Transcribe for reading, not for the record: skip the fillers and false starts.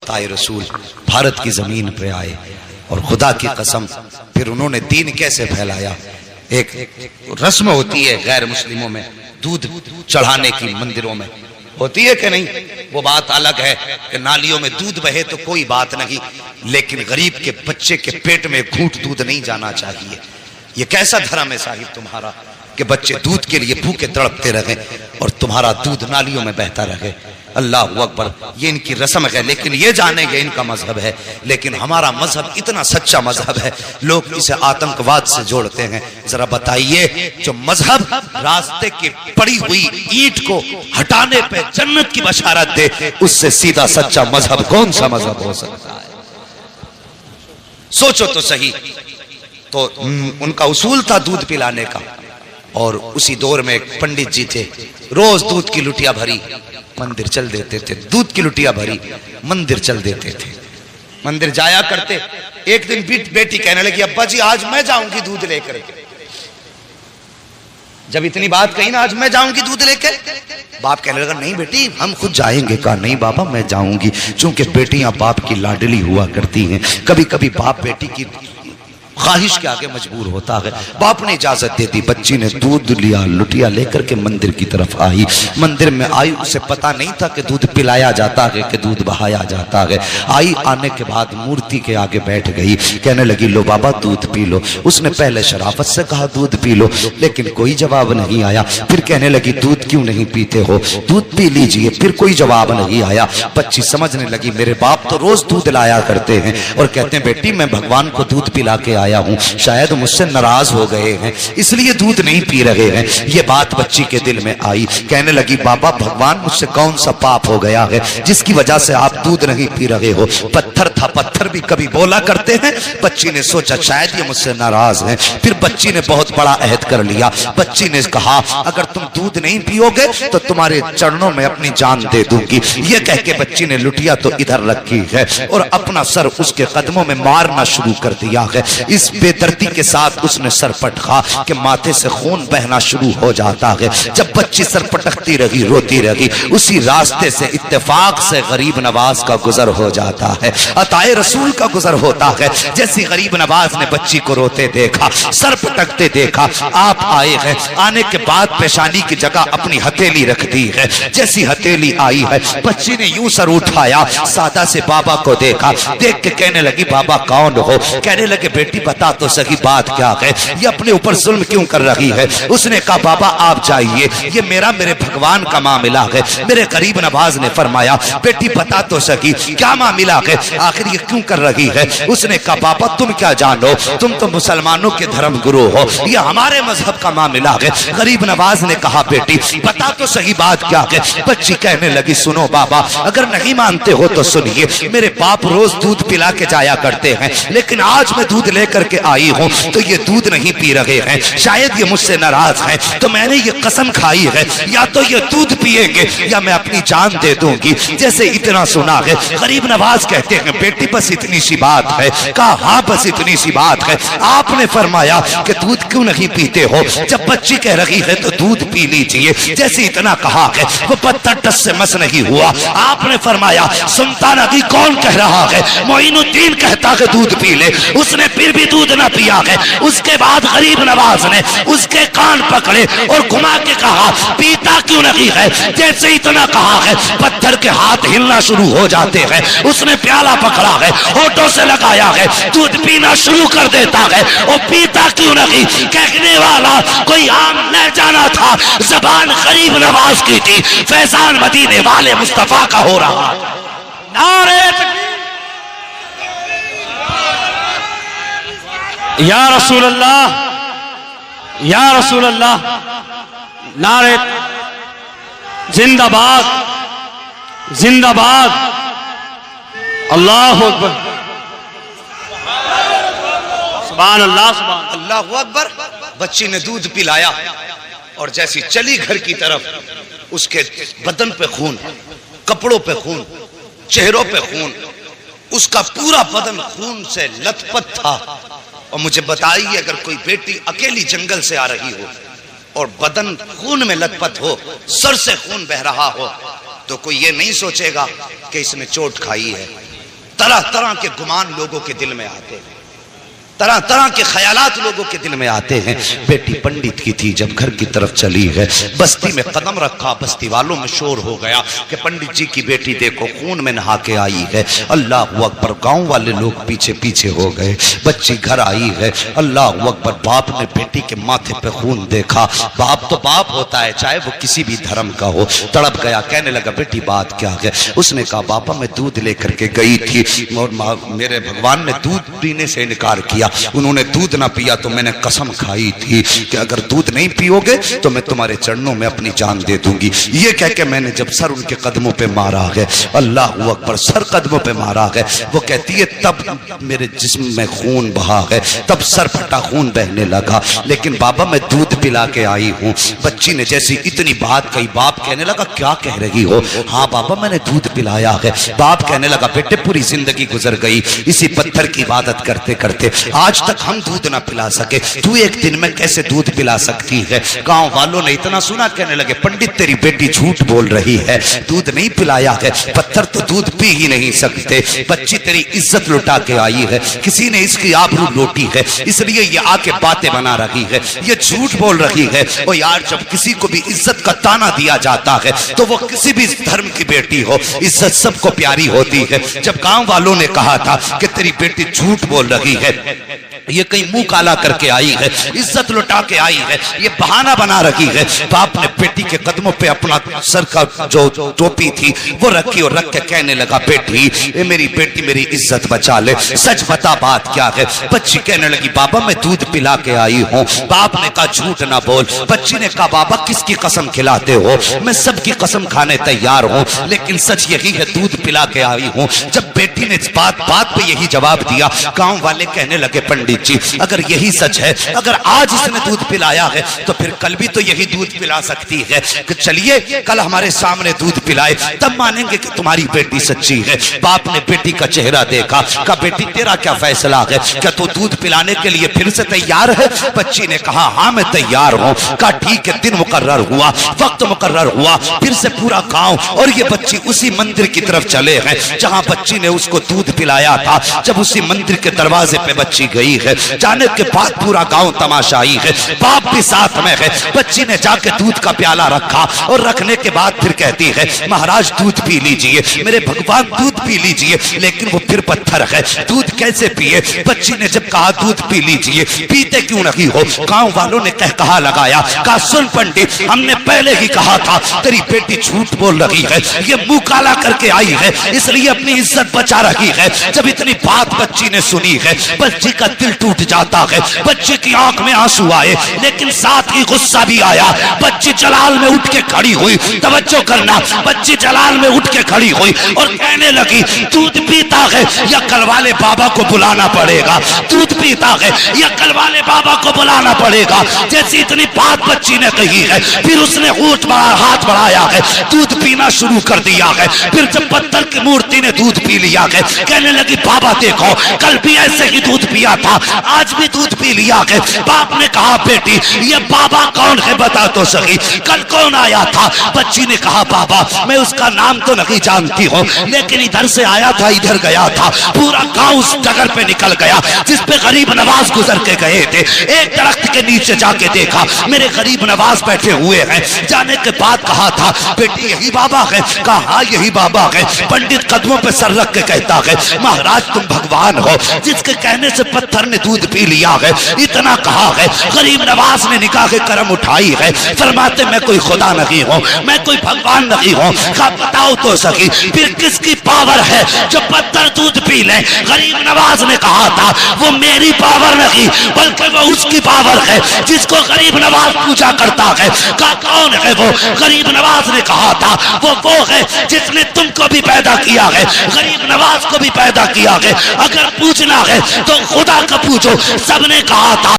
अताए रसूल भारत की जमीन पे आए और खुदा की कसम फिर उन्होंने दीन कैसे फैलाया। एक रस्म होती है गैर मुस्लिमों में दूध चढ़ाने की, मंदिरों में होती है कि नहीं, वो बात अलग है कि नालियों में दूध बहे तो कोई बात नहीं, लेकिन गरीब के बच्चे के पेट में घूंट दूध नहीं जाना चाहिए। ये कैसा धर्म है साहिब तुम्हारा कि बच्चे दूध के लिए भूखे तड़पते रहे और तुम्हारा दूध नालियों में बहता रहे। अल्लाह अकबर, ये इनकी रस्म है, लेकिन ये जानेंगे इनका मजहब है। लेकिन हमारा मजहब इतना सच्चा मजहब है, लोग इसे आतंकवाद से जोड़ते हैं। जरा बताइए, जो मजहब रास्ते की पड़ी हुई ईंट को हटाने पे जन्नत की बशारत दे, उससे सीधा सच्चा मजहब कौन सा मजहब हो सकता है? सोचो तो सही। तो उनका उसूल था दूध पिलाने का, और उसी दौर में एक पंडित जी थे, रोज दूध की लुटिया भरी मंदिर चल देते थे, दूध की लुटिया भरी मंदिर चल देते थे, मंदिर जाया करते। एक दिन बेटी कहने लगी, अब्बा जी आज मैं जाऊंगी दूध लेकर के। जब इतनी बात कही ना, आज मैं जाऊंगी दूध लेकर, बाप कहने लगा नहीं बेटी हम खुद जाएंगे। कहा नहीं बाबा मैं जाऊंगी, चूंकि बेटियां बाप की लाडली हुआ करती हैं, कभी कभी बाप बेटी की ख्वाहिश के आगे मजबूर होता है। बाप ने इजाजत दे दी, बच्ची ने दूध लिया, लुटिया लेकर के मंदिर की तरफ आई। मंदिर में आई, उसे पता नहीं था कि दूध पिलाया जाता है कि दूध बहाया जाता है। आई, आने के बाद मूर्ति के आगे बैठ गई, कहने लगी लो बाबा दूध पी लो। उसने पहले शराफत से कहा दूध पी लो, लेकिन कोई जवाब नहीं आया। फिर कहने लगी दूध क्यों नहीं पीते हो, दूध पी लीजिए, फिर कोई जवाब नहीं आया। बच्ची समझने लगी मेरे बाप तो रोज दूध लाया करते हैं और कहते हैं बेटी मैं भगवान को दूध पिला के आया हूं, शायद मुझसे नाराज हो गए हैं इसलिए दूध नहीं पी रहे हैं। ये बात बच्ची के दिल में आई, कहने लगी बाबा भगवान मुझसे कौन सा पाप हो गया है जिसकी वजह से आप दूध नहीं पी रहे हो। पत्थर था, पत्थर भी कभी बोला करते हैं। बच्ची ने सोचा शायद ये मुझसे नाराज हैं। फिर बच्ची ने बहुत बड़ा अहद कर लिया। बच्ची ने कहा अगर तुम दूध नहीं पियोगे तो तुम्हारे चरणों में अपनी जान दे दूंगी। ये कह के बच्ची ने लुटिया तो इधर रखी है और अपना सर उसके कदमों में मारना शुरू कर दिया है। इस बेदर्दी के साथ उसने सर पटका कि माथे से खून बहना शुरू हो जाता है। जब बच्ची सर पटकती रही, रोती रही, उसी रास्ते से इत्तेफाक से गरीब नवाज का गुजर हो जाता है, अताए रसूल का गुजर होता है। जैसी गरीब नवाज ने बच्ची को रोते देखा, सर पटकते देखा, आप आए हैं। आने के बाद पेशानी की जगह अपनी हथेली रख दी है। जैसी हथेली आई है, बच्ची ने यूं सर उठाया, सादा से बाबा को देखा, देख के कहने लगी बाबा कौन हो। कहने लगे बेटी बता तो सही बात क्या है, ये अपने ऊपर जुल्म क्यों कर रही है। उसने कहा बाबा आप जाइए, ये मेरे भगवान का मामला है। मेरे गरीब नवाज ने फरमाया बेटी बता तो सही क्या मामला है, आखिर ये क्यों कर रही है। उसने कहा बाबा तुम क्या जानो, तुम तो मुसलमानों के धर्म गुरु हो, ये हमारे मजहब का मामला है। गरीब नवाज ने कहा बेटी बता तो सही बात क्या है। बच्ची कहने लगी सुनो बाबा अगर नहीं मानते हो तो सुनिए, मेरे बाप रोज दूध पिला के जाया करते हैं, लेकिन आज मैं दूध लेकर के आई हूं तो ये दूध नहीं पी रहे हैं, शायद ये मुझसे नाराज हैं। तो मैंने ये कसम खाई है या तो ये दूध पिएंगे या मैं अपनी जान दे दूंगी। जैसे इतना सुना है, गरीब नवाज कहते हैं बेटी बस इतनी सी बात है। कहा हाँ बस इतनी सी बात है। आपने फरमाया कि दूध क्यों नहीं पीते हो। जब बच्ची कह रही है तो दूध पी लीजिए, जैसे इतना कहा है वो पत्थर टस से मस नहीं हुआ। आपने फरमाया सुनता नहीं कौन कह रहा है, मोइनुद्दीन कहता है दूध पी ले, उसने फिर भी दूध ना पिया है। उसके बाद गरीब नवाज ने उसके कान पकड़े और घुमा के कहा पीता क्यों नहीं है। जैसे इतना कहा है पत्थर के हाथ हिलना शुरू हो जाते हैं। उसने प्याला पकड़ा है, होठों से लगाया है, दूध पीना शुरू कर देता है। और पीता क्यों नहीं, कहने वाला कोई आम न जाना था, जबान गरीब नवाज की थी। फैजान मदीने वाले मुस्तफा का हो रहा। नारे या रसूल अल्लाह, या रसूल अल्लाह, नारे जिंदाबाद जिंदाबाद, अल्लाह अकबर, सुभान अल्लाह, सुभान अल्लाह अकबर। बच्ची ने दूध पिलाया और जैसी चली घर की तरफ उसके बदन पे खून, कपड़ों पे खून, चेहरों पे खून, उसका पूरा बदन खून से लथपथ था। और मुझे बताइए अगर कोई बेटी अकेली जंगल से आ रही हो और बदन खून में लथपथ हो, सर से खून बह रहा हो, तो कोई ये नहीं सोचेगा कि इसने चोट खाई है। طرح طرح کے گمان لوگوں کے دل میں آتے ہیں، طرح طرح کے خیالات لوگوں کے دل میں آتے ہیں۔ بیٹی پنڈت کی تھی، جب گھر کی طرف چلی ہے، بستی میں قدم رکھا، بستی والوں میں شور ہو گیا کہ پنڈت جی کی بیٹی دیکھو خون میں نہا کے آئی ہے۔ اللہ اکبر، گاؤں والے لوگ پیچھے پیچھے ہو گئے، بچی گھر آئی ہے۔ اللہ اکبر، باپ نے بیٹی کے ماتھے پہ خون دیکھا، باپ تو باپ ہوتا ہے چاہے وہ کسی بھی دھرم کا ہو، تڑپ گیا، کہنے لگا بیٹی بات کیا ہے؟ اس نے کہا بابا میں دودھ لے کر کے گئی تھی اور میرے بھگوان نے دودھ پینے سے انکار کیا، انہوں نے دودھ نہ پیا تو میں نے قسم کھائی تھی کہ اگر دودھ نہیں پیو گے تو میں تمہارے چرنوں میں اپنی جان دے دوں گی۔ یہ کہہ کے میں نے جب سر ان کے قدموں پہ مارا ہے، اللہ اکبر، سر قدموں پہ مارا ہے، وہ کہتی ہے تب میرے جسم میں خون بہا ہے، تب سر پھٹا خون بہنے لگا، لیکن بابا میں دودھ پلا کے آئی ہوں۔ بچی نے جیسی اتنی بات کہی، باپ کہنے لگا کیا کہہ رہی ہو؟ ہاں بابا میں نے دودھ پلایا ہے۔ باپ کہنے لگا بیٹے پوری زندگی گزر گئی اسی پتھر کی عبادت کرتے کرتے، آج تک ہم دودھ نہ پلا سکے، تو ایک دن میں کیسے دودھ پلا سکتی ہے؟ گاؤں والوں نے اتنا سنا، کہنے لگے پنڈت تیری بیٹی جھوٹ بول رہی ہے، دودھ نہیں پلایا ہے، پتھر تو دودھ پی ہی نہیں سکتے، بچی تیری عزت لٹا کے آئی ہے، کسی نے اس کی آبرو لوٹی ہے، اس لیے یہ آ کے باتیں بنا رہی ہے، یہ جھوٹ بول رہی ہے۔ اور یار جب کسی کو بھی عزت کا تانا دیا جاتا ہے تو وہ کسی بھی دھرم کی بیٹی ہو، عزت سب کو پیاری ہوتی ہے۔ جب گاؤں والوں نے کہا تھا کہ تیری بیٹی جھوٹ بول رہی ہے، یہ کہیں منہ کالا کر کے آئی ہے، عزت لٹا کے آئی ہے، یہ بہانہ بنا رہی ہے، باپ نے بیٹی کے قدموں پہ اپنا سر کا جو ٹوپی تھی وہ رکھی اور رکھ کے کہنے لگا بیٹی اے میری بیٹی میری عزت بچا لے، سچ بتا بات کیا ہے؟ بچی کہنے لگی بابا میں دودھ پلا کے آئی ہوں۔ باپ نے کہا جھوٹ نہ بول۔ بچی نے کہا بابا کس کی قسم کھلاتے ہو؟ میں سب کی قسم کھانے تیار ہوں، لیکن سچ یہی ہے دودھ پلا کے آئی ہوں۔ جب بیٹی نے بات پہ یہی جواب دیا، گاؤں والے کہنے لگے پنڈت جی اگر یہی سچ ہے، اگر آج اس نے دودھ پلایا ہے تو پھر کل بھی تو یہی دودھ پلا سکتی ہے، کہ چلیے کل ہمارے سامنے دودھ پلائے تب مانیں گے کہ تمہاری بیٹی سچی ہے۔ باپ نے بیٹی کا چہرہ دیکھا، کہا بیٹی تیرا کیا فیصلہ ہے؟ کیا تو دودھ پلانے کے لیے پھر سے تیار ہے؟ بچی نے کہا ہاں میں تیار ہوں۔ کہا ٹھیک ہے، دن مقرر ہوا، وقت مقرر ہوا، پھر سے پورا گاؤں اور یہ بچی اسی مندر کی طرف چلے ہیں جہاں بچی نے اس کو دودھ پلایا تھا۔ جب اسی مندر کے دروازے پہ بچی گئی ہے، جانے کے بعد پورا گاؤں تماشائی ہے، باپ بھی ساتھ میں ہے۔ بچی نے جا کے دودھ کا پیالہ رکھا اور رکھنے کے بعد پھر کہتی ہے مہاراج دودھ پی لیجئے، میرے بھگوان دودھ پی لیجئے، لیکن وہ پھر پتھر ہے، دودھ کیسے پیے؟ بچی نے جب کہا دودھ پی لیجئے، پیتے کیوں نہیں ہو؟ گاؤں والوں نے کہا لگایا، کہا سن پنڈت ہم نے پہلے ہی کہا تھا تیری بیٹی جھوٹ بول رہی ہے، یہ منہ کالا کر کے آئی ہے اس لیے اپنی عزت بچا رہی ہے۔ جب اتنی بات بچی نے سنی ہے، بچی کا دل ٹوٹ جاتا ہے، بچی کی آنکھ میں آنسو آئے لیکن ساتھ ہی غصہ بھی آیا۔ بچی جلال میں اٹھ کے کھڑی ہوئی، توجہ کرنا، بچی جلال میں اٹھ کے کھڑی ہوئی اور کہنے لگی دودھ پیتا ہے یا کل والے بابا کو بلانا پڑے گا، دودھ پیتا ہے یا کل والے بابا کو بلانا پڑے گا۔ جیسی اتنی بات بچی نے کہی ہے، پھر اس نے ہاتھ بڑھایا ہے، دودھ پینا شروع کر دیا ہے۔ پھر جب پتھر کی مورتی نے دودھ پی لیا ہے، کہنے لگی بابا دیکھو کل بھی ایسے ہی دودھ پیا تھا، آج بھی دودھ پی لیا ہے۔ باپ نے کہا بیٹی یہ بابا کون ہے بتا تو سکی، کل کون آیا تھا؟ بچی نے کہا بابا میں اس کا نام تو نہیں جانتی ہوں، لیکن ادھر سے آیا تھا ادھر گیا تھا، پورا گاؤں اس ڈگر پہ نکل گیا جس پہ غریب نواز گزر کے گئے تھے۔ ایک درخت کے نیچے جا کے دیکھا میرے غریب نواز بیٹھے ہوئے ہیں۔ جانے کے بعد کہا تھا بیٹی یہی بابا ہے؟ کہا ہاں یہی بابا ہے۔ پنڈت قدموں پہ سر رکھ کے کہتا ہے مہاراج تم بھگوان ہو، جس کے کہنے سے پتھر نے دودھ پی لیا ہے، اتنا کہا ہے۔ غریب نواز نے نکاح کے کرم اٹھائی ہے، فرماتے میں کوئی خدا نہیں ہوں، میں کوئی بھگوان نہیں ہوں۔ کہا بتاؤ تو سکی پھر کس کی پاور ہے جو پتھر دودھ پی لے؟ غریب نواز نے کہا تھا وہ میری پاور نہیں بلکہ وہ اس کی پاور ہے جس کو غریب نواز پوجا کرتا ہے۔ کہا کون ہے وہ؟ غریب نواز نے کہا تھا وہ ہے جس نے تم کو بھی پیدا کیا ہے، غریب نواز کو بھی پیدا کیا ہے، اگر پوچھنا ہے تو خدا کا پوچھو۔ سب نے کہا تھا